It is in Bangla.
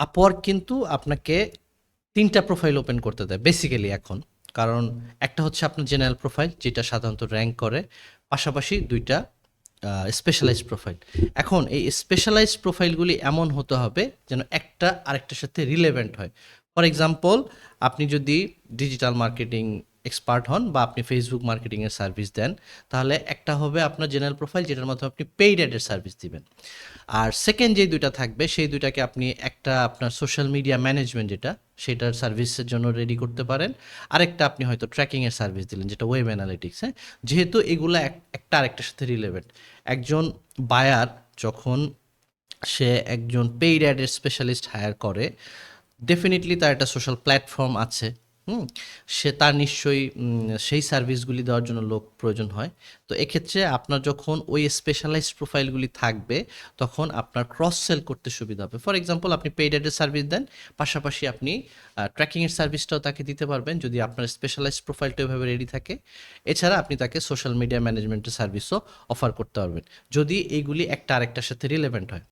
আপওয়ার্ক কিন্তু আপনাকে ৩ টা প্রোফাইল ওপেন করতে দেয় বেসিক্যালি এখন। কারণ একটা হচ্ছে আপনার জেনারেল প্রোফাইল যেটা সাধারণত র‍্যাংক করে। পাশাপাশি ২ টা স্পেশালাইজড প্রোফাইল। এখন এই স্পেশালাইজড প্রোফাইলগুলি এমন হতে হবে যেন একটা আরেকটার সাথে রিলেভেন্ট হয়। ফর এক্সাম্পল আপনি যদি ডিজিটাল মার্কেটিং এক্সপার্ট হন বা আপনি ফেসবুক মার্কেটিংয়ের সার্ভিস দেন, তাহলে একটা হবে আপনার জেনারেল প্রোফাইল যেটার মাধ্যমে আপনি পেইড অ্যাডের সার্ভিস দিবেন। আর সেকেন্ড যে ২টা থাকবে সেই ২টাকে আপনি একটা আপনার সোশ্যাল মিডিয়া ম্যানেজমেন্ট যেটা, সেটার সার্ভিসের জন্য রেডি করতে পারেন। আরেকটা আপনি হয়তো ট্র্যাকিংয়ের সার্ভিস দিলেন যেটা ওয়েব অ্যানালিটিক্স, হ্যাঁ? যেহেতু এগুলা একটা আরেকটার সাথে রিলেভেন্ট। একজন বায়ার যখন সে একজন পেইড অ্যাডের স্পেশালিস্ট হায়ার করে, ডেফিনিটলি তার একটা সোশ্যাল প্ল্যাটফর্ম আছে। হুম? সে তার নিশ্চয়ই সেই সার্ভিসগুলি দেওয়ার জন্য লোক প্রয়োজন হয়। তো এক্ষেত্রে আপনার যখন ওই স্পেশালাইজড প্রোফাইলগুলি থাকবে, তখন আপনার ক্রস সেল করতে সুবিধা হবে। ফর এক্সাম্পল আপনি পেইড অ্যাডের সার্ভিস দেন, পাশাপাশি আপনি ট্র্যাকিংয়ের সার্ভিসটাও তাকে দিতে পারবেন যদি আপনার স্পেশালাইজড প্রোফাইলটা এভাবে রেডি থাকে। এছাড়া আপনি তাকে সোশ্যাল মিডিয়া ম্যানেজমেন্টের সার্ভিসও অফার করতে পারবেন, যদি এইগুলি একটা আরেকটার সাথে রিলেভেন্ট হয়।